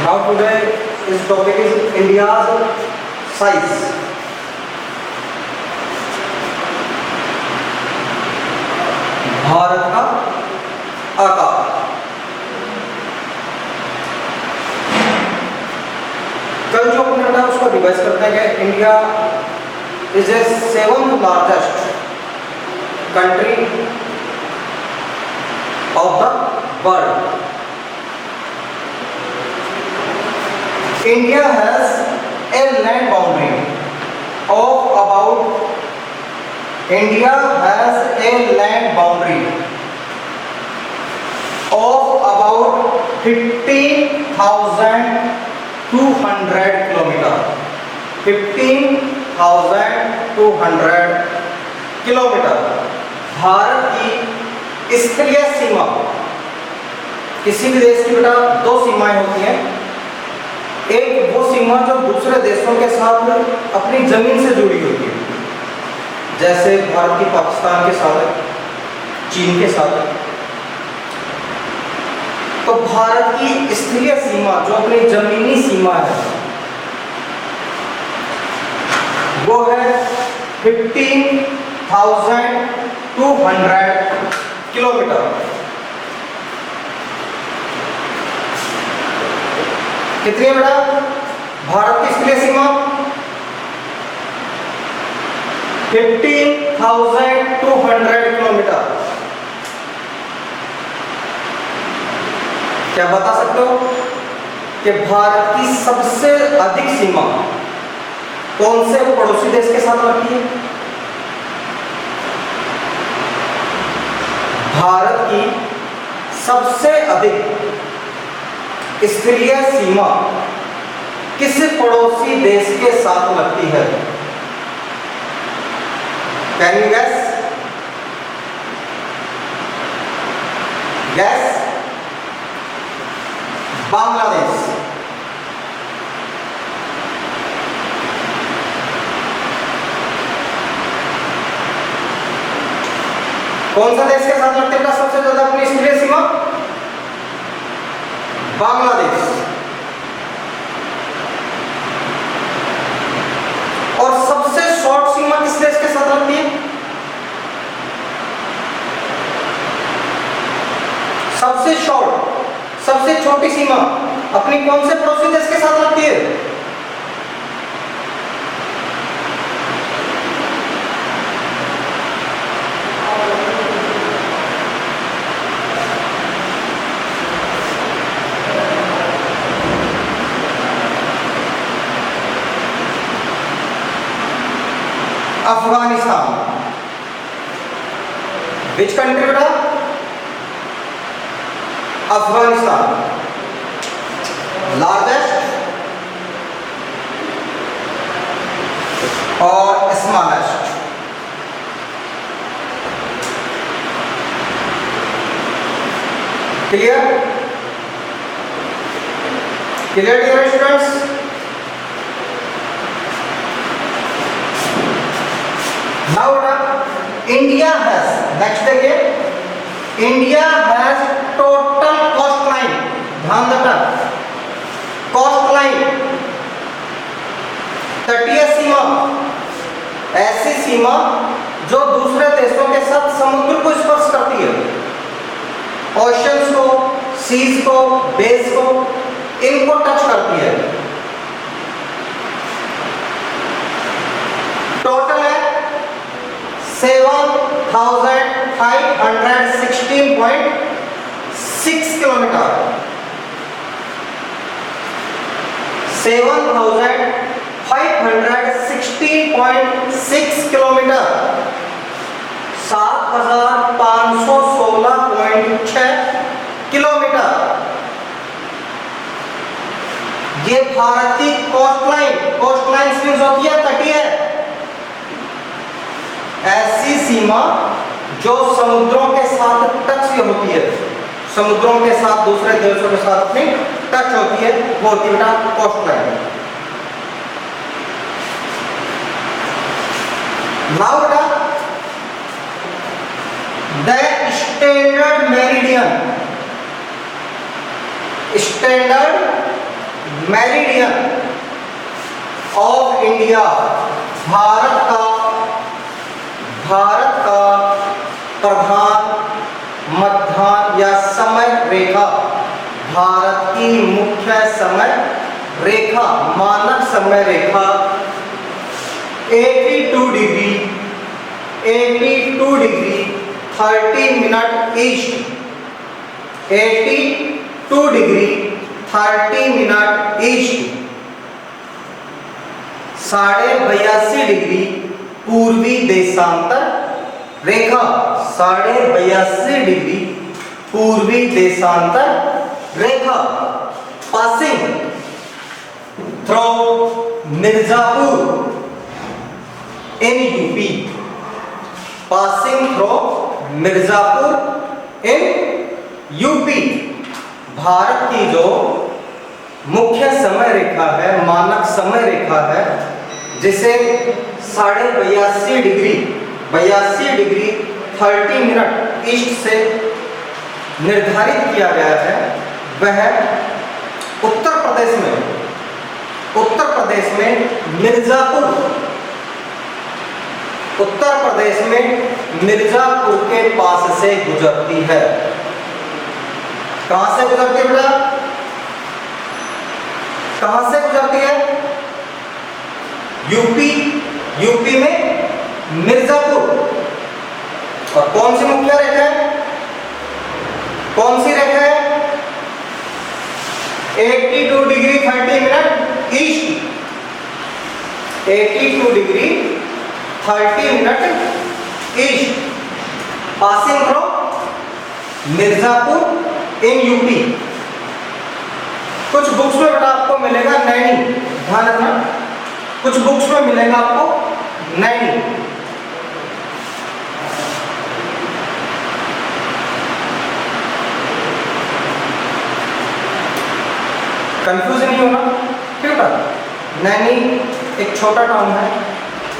Now today is topic is India's size. Bharat का आकार। कल जो अपने था उसको रिवाइज करते हैं कि India is a 7th largest country of the world. India has a land boundary of about India has a land boundary of about 15,200 kilometer. 15,200 kilometre. Bharat की स्थलीय सीमा, किसी भी देश की बेटा दो सीमाएं होती हैं। एक वो सीमा जो दूसरे देशों के साथ अपनी जमीन से जुड़ी होती है, जैसे भारत की पाकिस्तान के साथ, चीन के साथ। तो भारत की स्थलीय सीमा जो अपनी जमीनी सीमा है वो है 15,200 किलोमीटर। कितनी है बेटा भारत की स्थलीय सीमा? 15,200 किलोमीटर। क्या बता सकते हो कि भारत की सबसे अधिक सीमा कौन से पड़ोसी देश के साथ लगती है? भारत की सबसे अधिक स्थलीय सीमा किस पड़ोसी देश के साथ लगती है? Can you gas? Gas? Bangladesh. कौन सा देश के साथ लगती है सबसे ज्यादा अपनी स्थलीय सीमा? बांग्लादेश। और सबसे शॉर्ट सीमा किस देश के साथ लगती है? सबसे शॉर्ट, सबसे छोटी सीमा अपनी कौन से पड़ोसी देश के साथ लगती है? अफगानिस्तान। विच कंट्री बेटा? अफगानिस्तान लार्जेस्ट और smallest. Clear? Clear dear students? Now India has, next देखिए, India has total coastline, ध्यान देना, coastline, तटीय सीमा, ऐसी सीमा जो दूसरे देशों के साथ समुद्र को स्पर्श करती है, ओशंस को, सीज को, बेस को, इनको टच करती है। टोटल है 7,516.6 किलोमीटर। 7,516.6 kilometre, 7,516.6 kilometre. ये भारत की कोस्टलाइन, कोस्टलाइन मींस होती है तटीय, ऐसी सीमा जो समुद्रों के साथ टच होती है, समुद्रों के साथ दूसरे देशों के साथ अपनी टच होती है, वो होती है coastline. Now the standard meridian, standard meridian of India, Bharat का प्रधान मध्याह्न या समय रेखा, भारत की मुख्य समय रेखा, मानक समय रेखा 82 degree 30 minute east, 82 degree 30 minute east, 82.5 degree पूर्वी देशांतर रेखा, 82.5 डिग्री पूर्वी देशांतर रेखा, passing through Mirzapur in UP, passing through Mirzapur in UP. Bharat की जो मुख्य समय रेखा है, मानक समय रेखा है, जिसे 82.5 डिग्री 30 मिनट ईस्ट से निर्धारित किया गया है, वह उत्तर प्रदेश में मिर्जापुर के पास से गुजरती है। कहां से गुजरती है बेटा? कहां से गुजरती है? यूपी में मिर्जापुर। और कौन सी मुख्य रेखा है? कौन सी रेखा है? 82 degree 30 minute east, 82 degree 30 minute east, passing through Mirzapur in UP. कुछ बुक्स में बेटा आपको मिलेगा नैनी, ध्यान रखना, कुछ बुक्स में मिलेगा आपको नैनी। कंफ्यूज नहीं होना, ठीक है? नैनी एक छोटा टाउन है,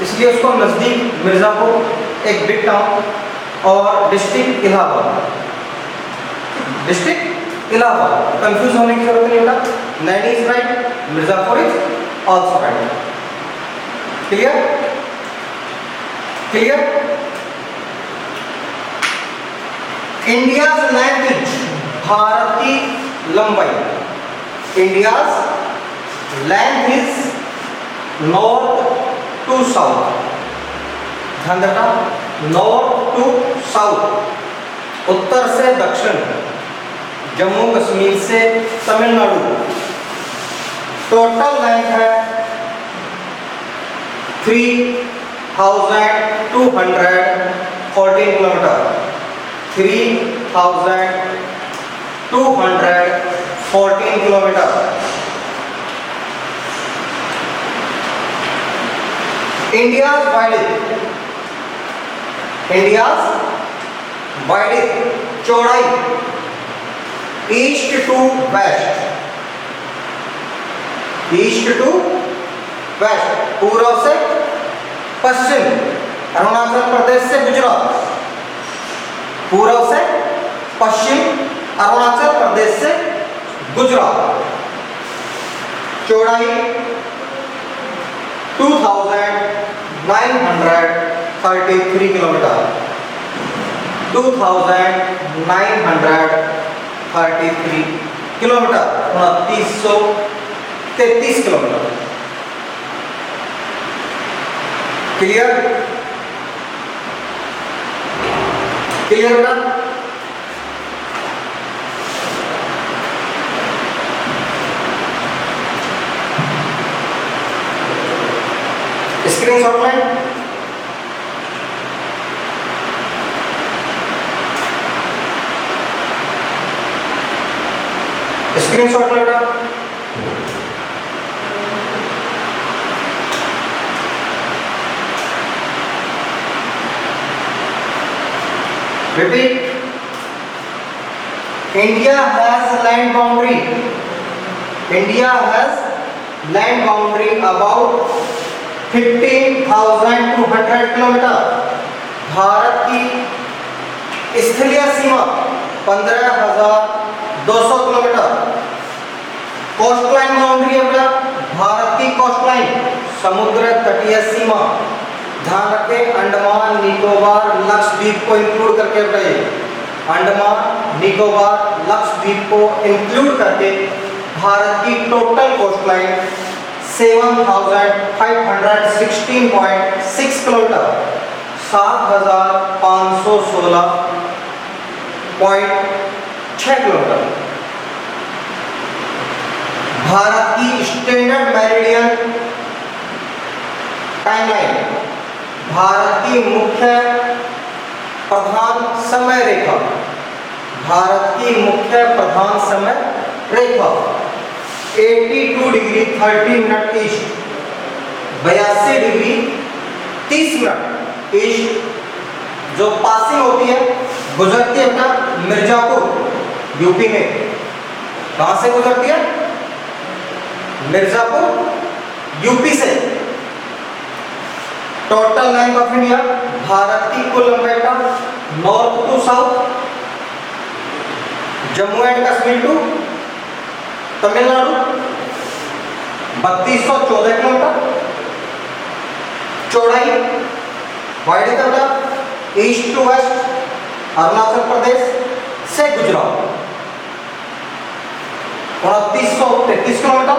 इसलिए उसको नजदीक मिर्जापुर एक बिग टाउन, और डिस्ट्रिक्ट इलाहाबाद, कंफ्यूज होने की जरूरत नहीं बेटा। Naini is right, Mirzapur is also right. Clear? India's language, Bharat की लंबाई, India's length is north to south, ध्यान रखना, नॉर्थ टू साउथ, उत्तर से दक्षिण, जम्मू कश्मीर से तमिलनाडु। टोटल लेंथ है 3214 किलोमीटर, 3214 किलोमीटर। इंडियाज वाइडेस्ट चौड़ाई, ईस्ट टू वेस्ट, पूर्व से पश्चिम, अरुणाचल प्रदेश से गुजरात, पूर्व से पश्चिम, अरुणाचल प्रदेश से गुजरात। चौड़ाई 2933 किलोमीटर, 2933 किलोमीटर, 2933 किलोमीटर। क्लियर बेटा? स्क्रीनशॉट में बेटा, repeat. India has land boundary about 15,200 kilometre. Bharat की स्थलीय सीमा 15,200 किलोमीटर। कोस्ट लाइन बाउंड्री है बेटा, भारत की कोस्ट लाइन, समुद्र तटीय सीमा, ध्यान रखें अंडमान निकोबार लक्षद्वीप को इंक्लूड करके बेटा, ये अंडमान निकोबार लक्षद्वीप को इंक्लूड करके भारत की total cost line 7516.6 kilometre, 7516.6 kilometre. Bharat की स्टैंडर्ड मेरिडियन टाइमलाइन, भारत की मुख्य प्रधान समय रेखा, भारत की मुख्य प्रधान समय रेखा 82 degree 30 minute east, 82 degree 30 minute east, जो पासिंग होती है, गुजरती है बेटा मिर्जापुर यूपी में। कहां से गुजरती है? मिर्जापुर यूपी से। Total length of India, Bharat की कुल लंबाई का north to south, Jammu and Kashmir to Tamil Nadu 3214 kilometre. चौड़ाई वाइड का east to west, Arunachal Pradesh से गुजरात 2933 किलोमीटर।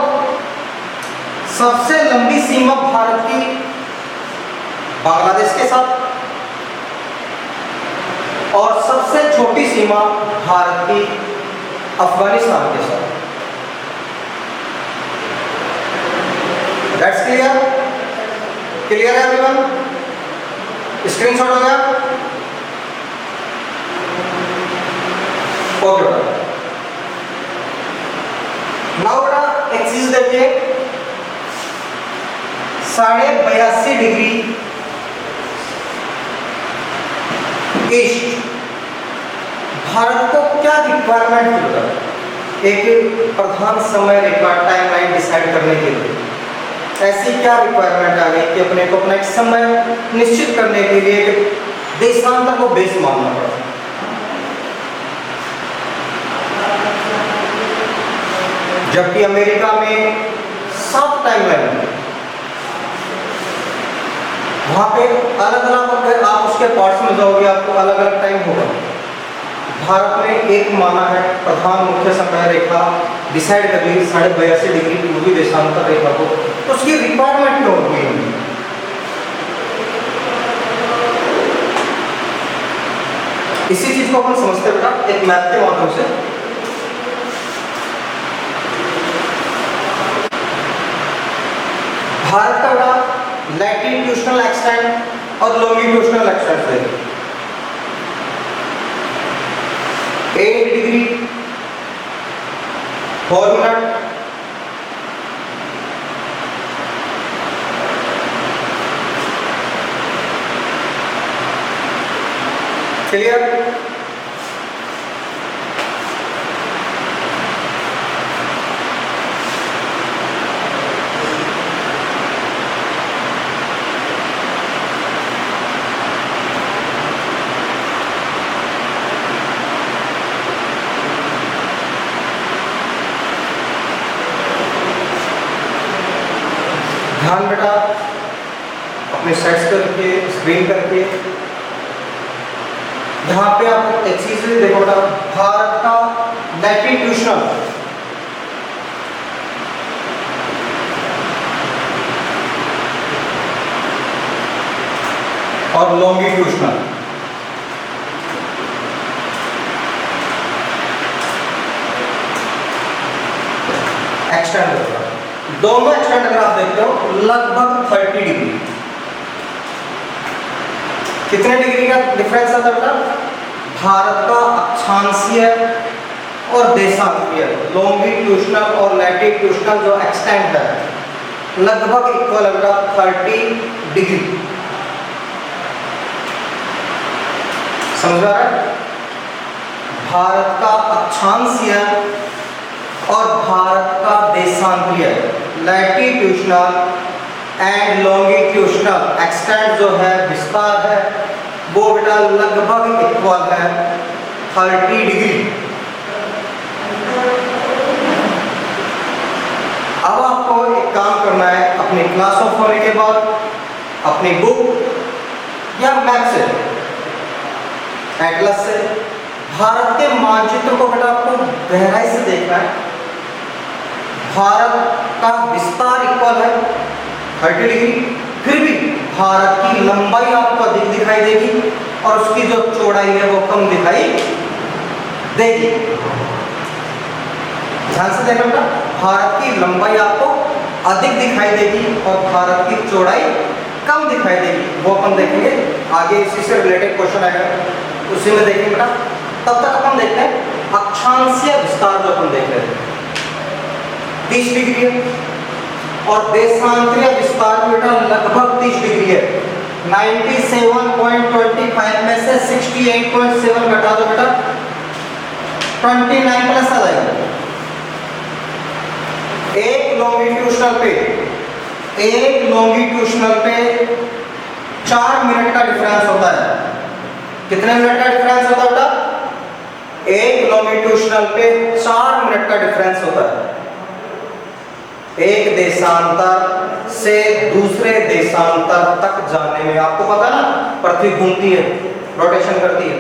सबसे लंबी सीमा भारत की बांग्लादेश के साथ, और सबसे छोटी सीमा भारत की अफगानिस्तान के साथ। That's clear? क्लियर है एवरीवन? स्क्रीनशॉट हो गया? ओके बेटा, नाउ बेटा एक चीज देखिए, 82.5 डिग्री ईस्ट भारत को क्या रिक्वायरमेंट होता है एक प्रधान समय रेखा टाइमलाइन डिसाइड करने के लिए? ऐसी क्या रिक्वायरमेंट आ गई कि अपने को अपना एक समय निश्चित करने के लिए एक देशांतर को बेस मानना पड़ा? जबकि अमेरिका में 7 टाइमलाइन, वहां पे अलग अलग आप उसके पार्ट्स में जाओगे, आपको अलग अलग टाइम होगा। भारत ने एक माना है प्रधान मुख्य समय रेखा डिसाइड कर ली 82.5 डिग्री पूर्वी देशांतर रेखा को, तो उसकी रिक्वायरमेंट क्यों हुई? इसी चीज को अपन समझते बेटा एक मैप के माध्यम से। भारत का बेटा लैटिट्यूडनल एक्सटेंट और लॉन्गिट्यूडनल एक्सटेंट है। 8 डिग्री 4 मिनट, क्लियर? ध्यान बेटा अपने सेट्स करके स्क्रीन करके, यहाँ पे आप एक चीज देखो बेटा, भारत का लैटिट्यूडनल और लॉन्गिट्यूडनल एक्सटेंड, दोनों एक्सटेंड अगर आप देखते हो लगभग 30 डिग्री। कितने डिग्री का डिफरेंस आता है? भारत का अक्षांशीय और देशांतीय लॉन्गिट्यूडनल और लैटिट्यूडनल जो एक्सटेंट है लगभग इक्वल है 30 डिग्री। समझ रहा है? भारत का अक्षांशीय और भारत का देशांतीय लैटिट्यूडनल एंड लॉन्गिट्यूडनल एक्सटेंट जो है, विस्तार है, वो बेटा लगभग इक्वल है 30 डिग्री। करना है अपनी क्लास ऑफ होने के बाद, अपनी बुक या मैप से, एटलस से भारत के मानचित्र को बेटा आपको गहराई से देखना है। भारत का विस्तार इक्वल है 30 डिग्री, फिर भी भारत की लंबाई आपको अधिक दिखाई देगी और उसकी जो चौड़ाई है वो कम दिखाई देगी। ध्यान से देखना बेटा, भारत की लंबाई आपको अधिक दिखाई देगी और भारत की चौड़ाई कम दिखाई देगी। वो अपन देखेंगे आगे, इसी से रिलेटेड क्वेश्चन आएगा, उसी में देखेंगे बेटा। तब तक अपन देखते हैं अक्षांशीय विस्तार जो अपन देख रहे थे 30 डिग्री है और देशांतरीय विस्तार बेटा लगभग 30 डिग्री है। 97.25 में से 68.7 घटा दो बेटा, 29 प्लस आ जाएगा। एक लॉन्गिट्यूशनल पे 4 मिनट का डिफरेंस होता है। कितने मिनट का डिफरेंस होता है बेटा? एक लॉन्गिट्यूशनल पे 4 मिनट का डिफरेंस होता है। एक देशांतर से दूसरे देशांतर तक जाने में, आपको पता है ना, पृथ्वी घूमती है, रोटेशन करती है,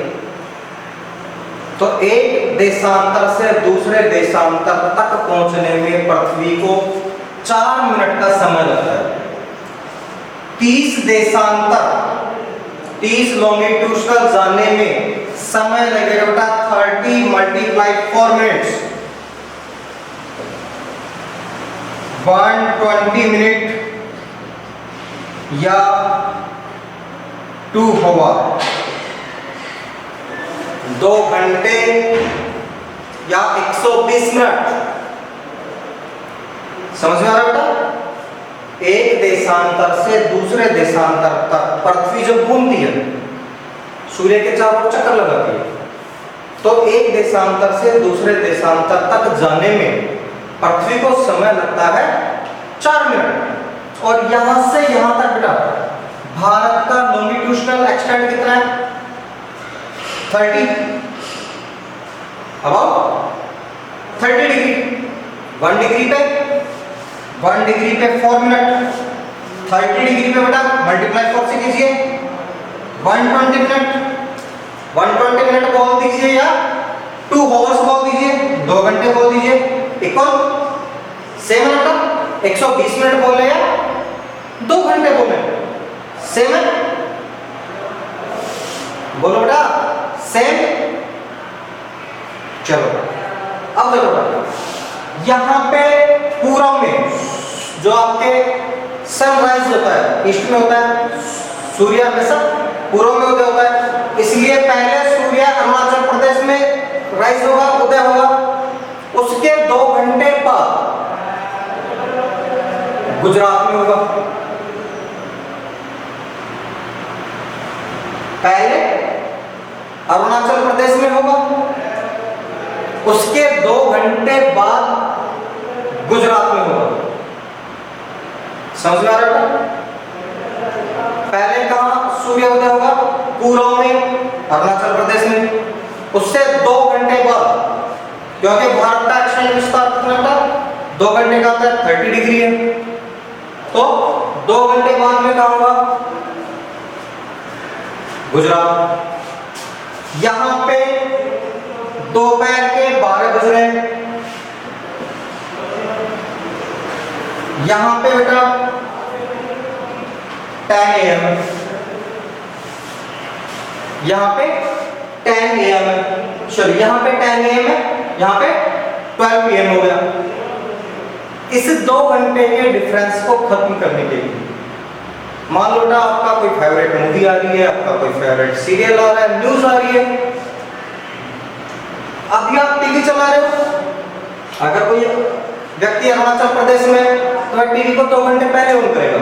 तो एक देशांतर से दूसरे देशांतर तक पहुंचने में पृथ्वी को 4 मिनट का समय लगता है। 30 देशांतर, 30 लॉन्गिट्यूशनल जाने में समय लगेगा बेटा 30 × 4 मिनट्स, 120 मिनट या 2 आवर, 2 घंटे या 120 मिनट। समझ में आ रहा है बेटा? एक देशांतर से दूसरे देशांतर तक पृथ्वी जब घूमती है, सूर्य के चारों चक्कर लगाती है, तो एक देशांतर से दूसरे देशांतर तक जाने में पृथ्वी को समय लगता है 4 मिनट। और यहां से यहां तक बेटा भारत का लॉन्गिट्यूशनल एक्सटेंड कितना है? 30, अबाउट 30 डिग्री। 1 डिग्री पे 4 मिनट, 30 डिग्री पे बेटा मल्टीप्लाई 4 से कीजिए 120 मिनट, 120 मिनट बोल दीजिए या 2 आवर्स बोल दीजिए, 2 घंटे बोल दीजिए, इक्वल सेम है बेटा। 120 मिनट बोले या 2 घंटे बोले, सेम है, बोलो बेटा सेम। चलो अब देखो बेटा, यहां पे पूरब में जो आपके सनराइज होता है, ईस्ट में होता है, सूर्य हमेशा पूर्व में उदय होता है, इसलिए पहले सूर्य अरुणाचल प्रदेश में राइज होगा, उदय होगा, उसके 2 घंटे बाद गुजरात में होगा। पहले अरुणाचल प्रदेश में होगा, उसके 2 घंटे बाद गुजरात में होगा। समझ में आ रहा है? पहले कहां सूर्योदय होगा? पूर्व में अरुणाचल प्रदेश में, उससे 2 घंटे बाद, क्योंकि भारत का अक्षांश विस्तार कितना था? 2 घंटे का होता है, 30 डिग्री है, तो 2 घंटे बाद में कहां होगा? गुजरात। यहां पे दोपहर के 12 बज रहे हैं, यहां पे बेटा 10 AM, यहां पे 10 AM है, चलिए यहां पे 10 AM है, यहां पे 12 PM हो गया। इस 2 घंटे के डिफरेंस को खत्म करने के लिए मान लो बेटा आपका कोई फेवरेट मूवी आ रही है, आपका कोई फेवरेट सीरियल आ रहा है, न्यूज आ रही है, अभी आप टीवी चला रहे हो, अगर कोई व्यक्ति अरुणाचल प्रदेश में तो वह टीवी को 2 घंटे पहले ऑन करेगा,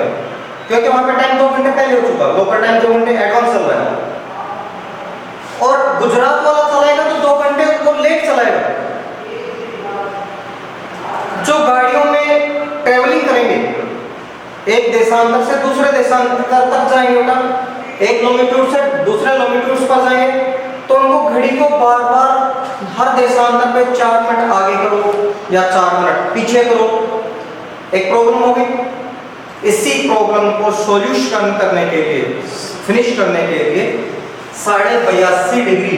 क्योंकि वहां पे टाइम 2 घंटे पहले हो चुका, लोकल टाइम 2 घंटे एडवांस चल रहा है। और गुजरात वाला चलाएगा तो 2 घंटे वो लेट चलाएगा। जो गाड़ियों में ट्रेवलिंग करेंगे, एक देशांतर से दूसरे देशांतर तक जाएंगे बेटा, एक लॉन्गिट्यूड से दूसरे लॉन्गिट्यूड पर जाएंगे, तो उनको घड़ी को बार बार हर देशांतर पे 4 मिनट आगे करो या 4 मिनट पीछे करो, एक प्रॉब्लम हो गई। इसी प्रॉब्लम को सॉल्यूशन करने के लिए, फिनिश करने के लिए 82.5 डिग्री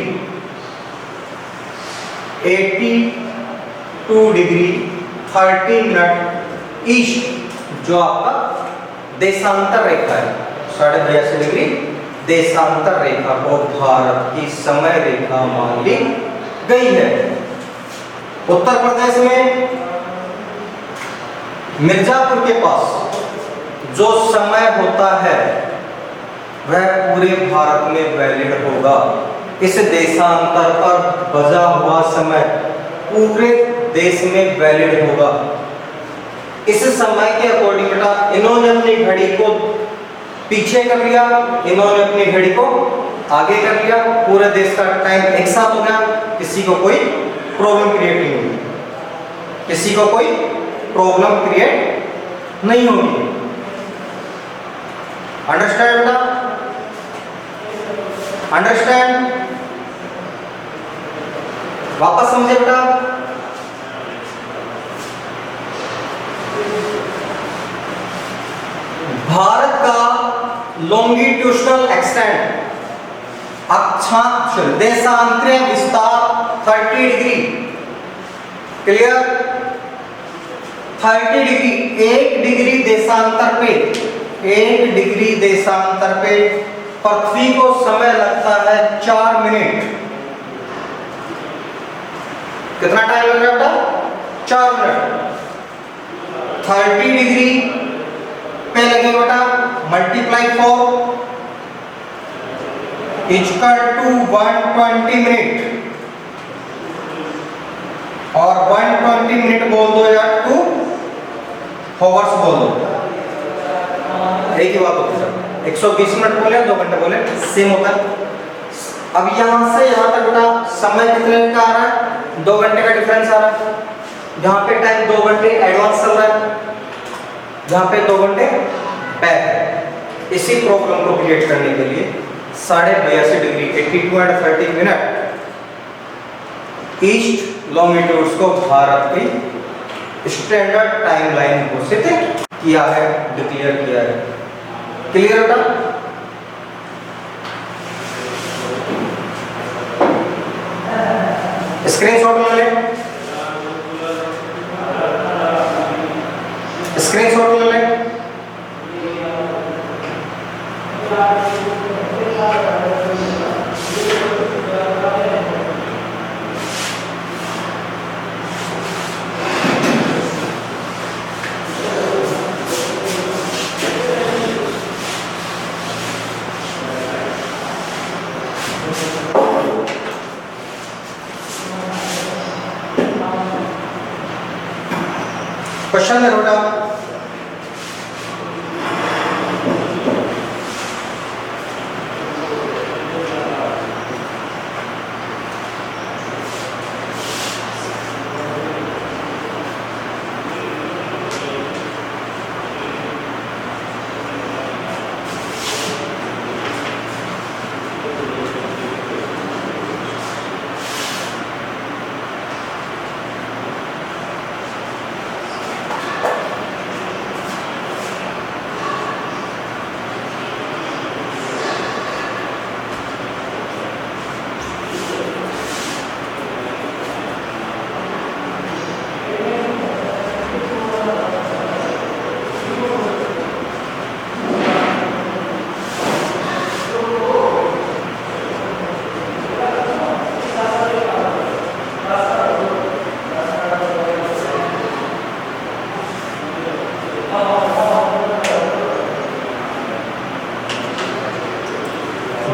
82 डिग्री 30 मिनट ईस्ट जो आपका देशांतर रेखा है, 82.5 डिग्री देशांतर रेखा को भारत की समय रेखा मान ली गई है। उत्तर प्रदेश में मिर्जापुर के पास जो समय होता है वह पूरे भारत में वैलिड होगा। इस देशांतर पर बजा हुआ समय पूरे देश में वैलिड होगा। इस समय के अकॉर्डिंग बेटा इन्होंने अपनी घड़ी को पीछे कर लिया, इन्होंने अपनी घड़ी को आगे कर लिया, पूरे देश का टाइम एक साथ हो गया, किसी को कोई प्रॉब्लम क्रिएट नहीं होगी, किसी को कोई प्रॉब्लम क्रिएट नहीं होगी। अंडरस्टैंड बेटा, अंडरस्टैंड, वापस समझे बेटा। भारत का लॉन्गिट्यूडनल एक्सटेंट अक्षांश देशांतरीय विस्तार 30 डिग्री, क्लियर, 30 डिग्री, 1 डिग्री देशांतर पे, 1 डिग्री देशांतर पे पृथ्वी को समय लगता है 4 मिनट। कितना टाइम लग रहा है बेटा? 4 मिनट। 30 डिग्री पे लगे बेटा मल्टीप्लाई 4 इक्वल टू 120 मिनट, और 120 मिनट बोल दो या 2 आवर्स बोल दो, एक ही बात होती है। 120 मिनट बोले 2 घंटे बोले सेम होता है। अब यहां से यहां तक बेटा समय कितने का आ रहा है? 2 घंटे का डिफरेंस आ रहा है। जहां पे टाइम 2 घंटे एडवांस चल रहा है, जहां पे 2 घंटे बैक है। इसी प्रॉब्लम को क्रिएट करने के लिए 82.5 degree 82 and 30 minute east longitudes को भारत की स्टैंडर्ड टाइमलाइन घोषित किया है, डिक्लेयर किया है। क्लियर बेटा? स्क्रीनशॉट ले ले, स्क्रीनशॉट ले ले। क्वेश्चन है बेटा,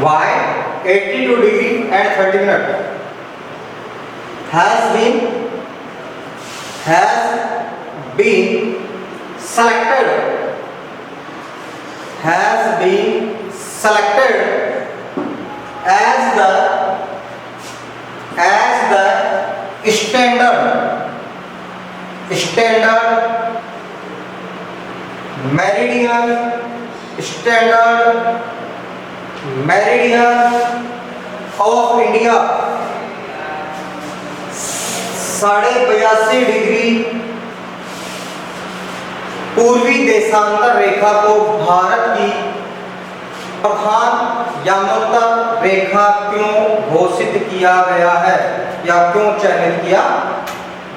y 82 degree and 30 minute has been selected as the standard meridian of India 82.5 degree पूर्वी देशांतर रेखा को भारत की प्रधान यानोत्तर रेखा क्यों घोषित किया गया है या क्यों चयनित किया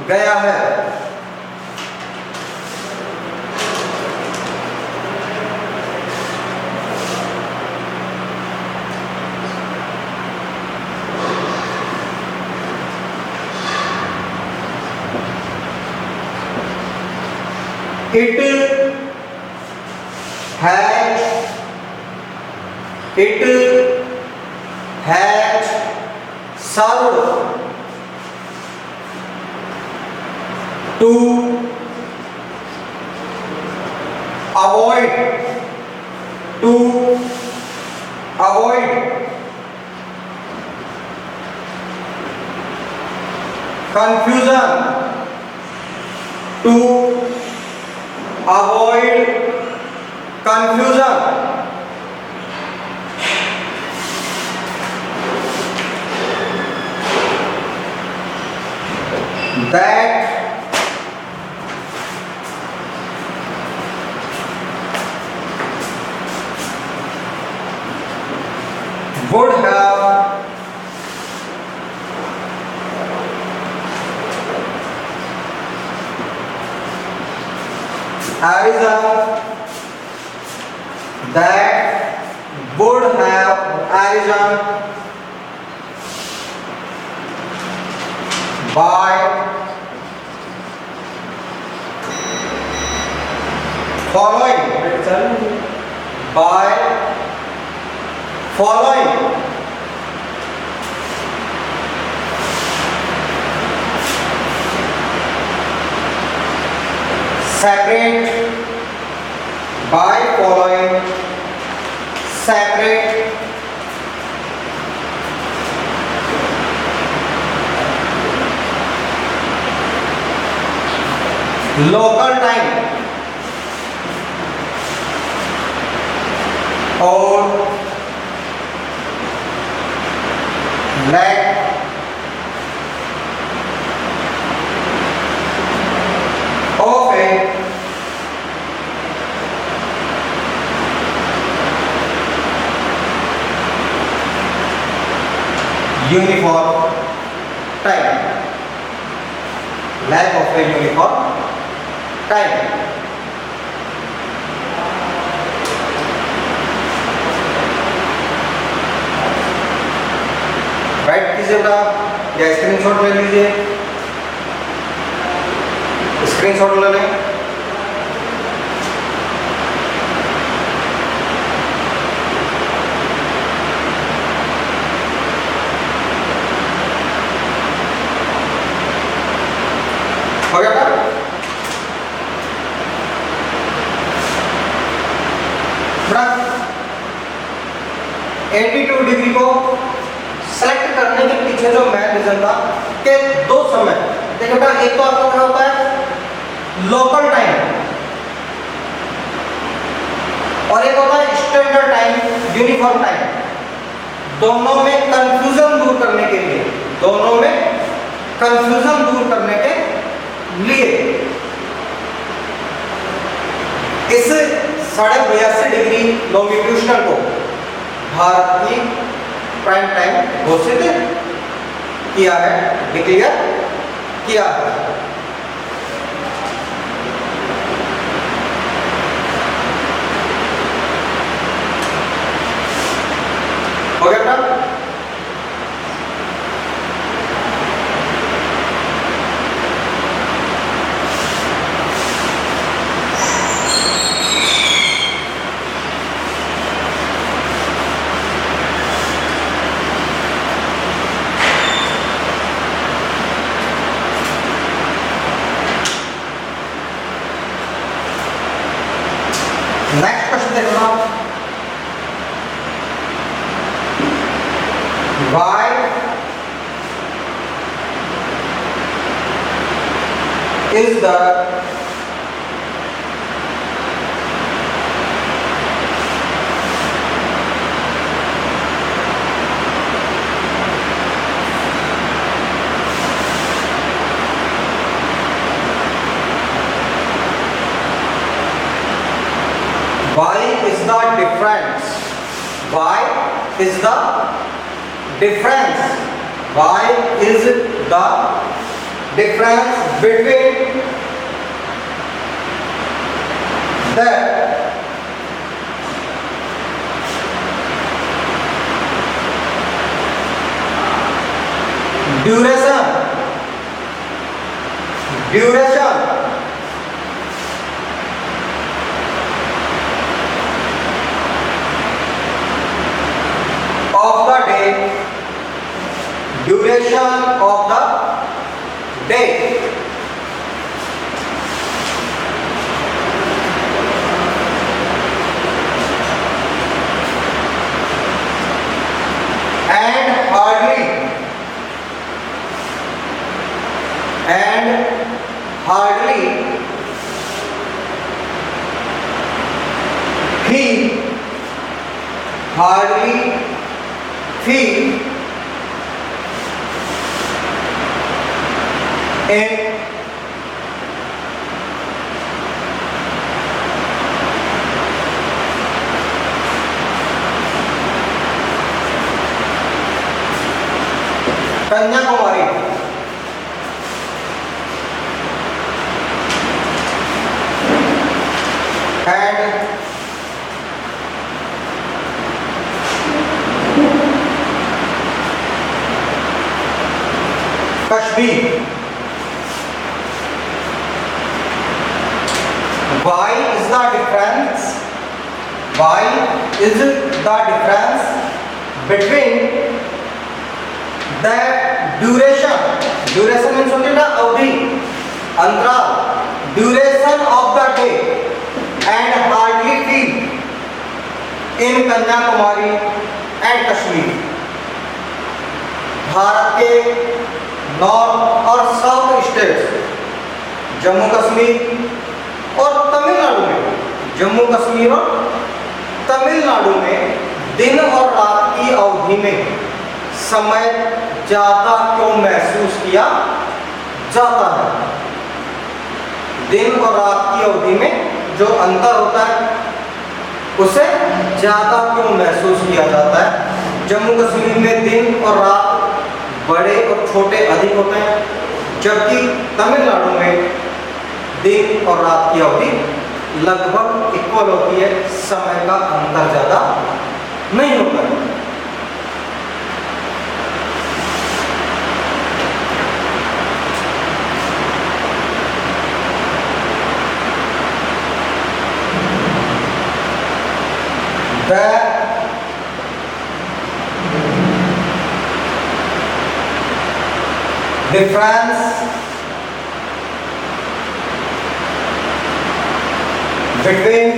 गया है? It has served to avoid confusion, to avoid confusion. That would have arisen, that would have arisen by following separate local time or lack of a uniform time, lack of a uniform time. Right कीजिए बेटा या screenshot ले लीजिए, screenshot ले लें। हो गया बेटा? बेटा 82 डिग्री को सेलेक्ट करने के पीछे जो मेन रीजन था कि दो समय देखिए बेटा, एक तो आपका क्या होता है लोकल टाइम और एक होता है स्टैंडर्ड टाइम, यूनिफॉर्म टाइम। दोनों में कंफ्यूजन दूर करने के लिए, दोनों में कंफ्यूजन दूर करने के लिए इस 82.5 डिग्री लॉन्गिट्यूडनल को भारत की प्राइम टाइम घोषित किया है, डिक्लेयर किया है। हो गया बेटा? नेक्स्ट क्वेश्चन देखो, why is the the difference? Why is the difference? Why is the difference between the duration of the day, duration of the day, and hardly feel in Kanyakumari, and Kashmir. Why is the difference? Why is the difference between the duration? Duration means only the avdhi, antral, duration of the day, and hardly feel in Kanyakumari and Kashmir. Bharat के north और south states, Jammu Kashmir और तमिलनाडु में, जम्मू कश्मीर और तमिलनाडु में दिन और रात की अवधि में समय ज्यादा क्यों महसूस किया जाता है? दिन और रात की अवधि में जो अंतर होता है उसे ज्यादा क्यों महसूस किया जाता है? जम्मू कश्मीर में दिन और रात बड़े और छोटे अधिक होते हैं, जबकि तमिलनाडु में दिन और रात की अवधि लगभग इक्वल होती है, समय का अंतर ज्यादा नहीं होता है। The difference between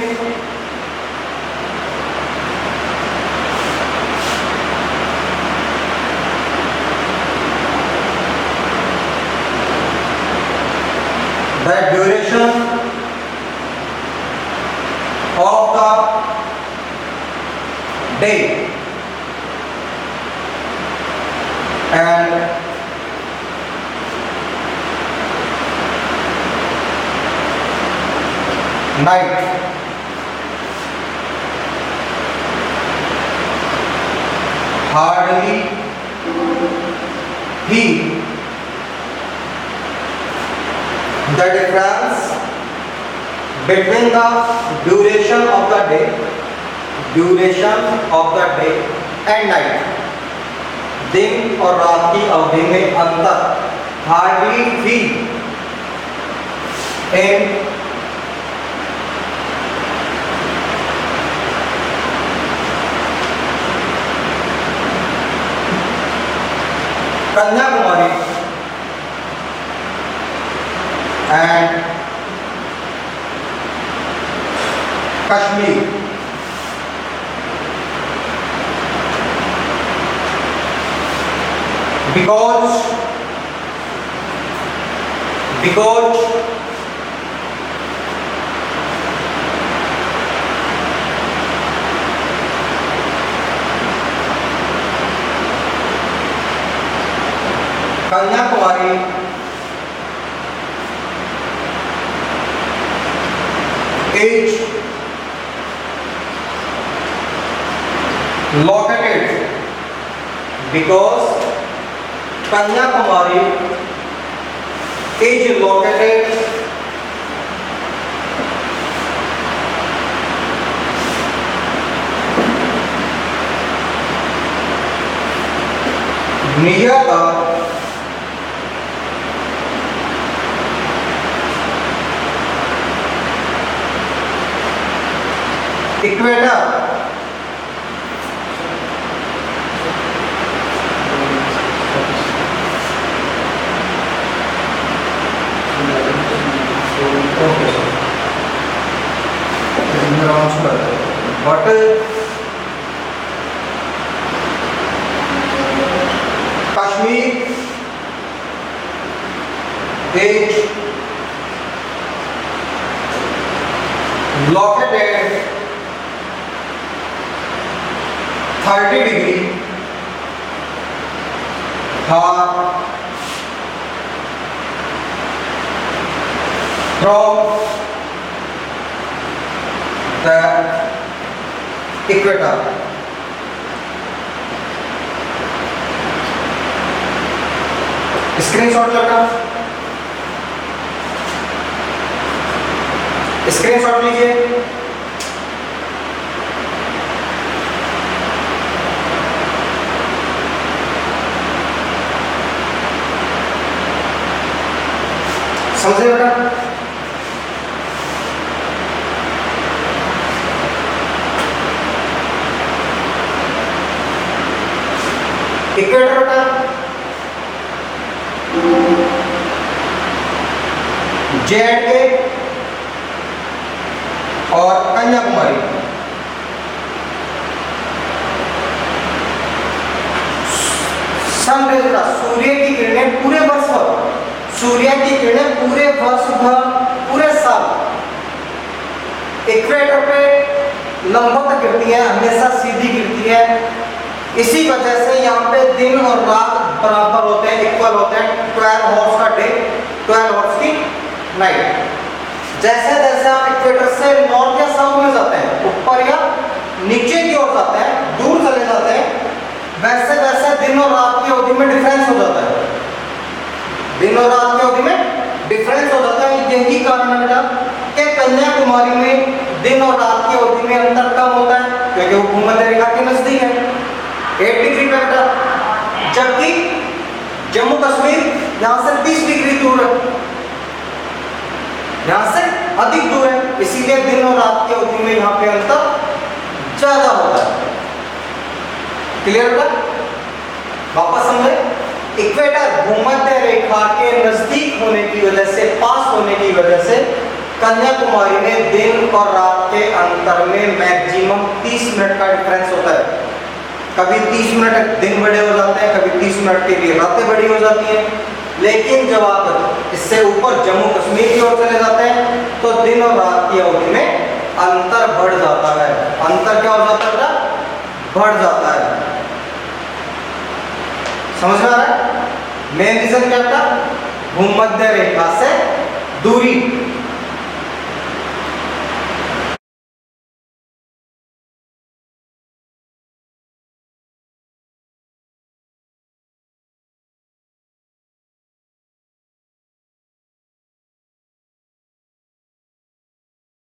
the duration of the day and night hardly feel the difference between the duration of the day and night. दिन और रात की अवधि में अंतर hardly feel in Kanyakumari and Kashmir. Because Kanyakumari is located because Kanyakumari is located near the equator. But Kashmir is located 30° far from the equator. Screenshot लेना, screenshot लीजिए। समझे बेटा? इक्वेटर बेटा जे&के और कन्याकुमारी सन रेज, सूर्य की किरणें पूरे वर्ष भर, सूर्य की किरणें पूरे वर्ष भर, पूरे साल इक्वेटर पे लंबवत गिरती है, हमेशा सीधी गिरती है। इसी वजह से यहाँ पे दिन और रात बराबर होते हैं, इक्वल होते हैं। 12 आवर्स का डे, 12 आवर्स की नाइट। जैसे जैसे आप इक्वेटर से नॉर्थ या साउथ में जाते हैं, ऊपर या नीचे की ओर जाते हैं, दूर चले जाते हैं, वैसे वैसे दिन और रात की अवधि में डिफरेंस हो जाता है। दिन और रात की अवधि में डिफरेंस हो जाता है। यही कारण है बेटा कि कन्याकुमारी में दिन और रात की अवधि में अंतर कम होता है, क्योंकि वो भूमध्य रेखा के नजदीक है, 8 डिग्री पे बेटा। जबकि जम्मू कश्मीर यहाँ से 30 डिग्री दूर है, यहाँ से अधिक दूर है, इसीलिए दिन और रात की अवधि में यहाँ पे अंतर ज्यादा होता है। क्लियर बेटा? वापस समझे, इक्वेटर भूमध्य रेखा के नजदीक होने की वजह से, पास होने की वजह से कन्याकुमारी में दिन और रात के अंतर में मैक्सिमम 30 मिनट का डिफरेंस होता है। कभी 30 मिनट दिन बड़े हो जाते हैं, कभी 30 मिनट के लिए रातें बड़ी हो जाती हैं। लेकिन जब आप इससे ऊपर जम्मू कश्मीर की ओर चले जाते हैं तो दिन और रात की अवधि में अंतर बढ़ जाता है। अंतर क्या हो जाता है? बढ़ जाता है। समझ में आ रहा है? मेन रीजन क्या था? भूमध्य रेखा से दूरी।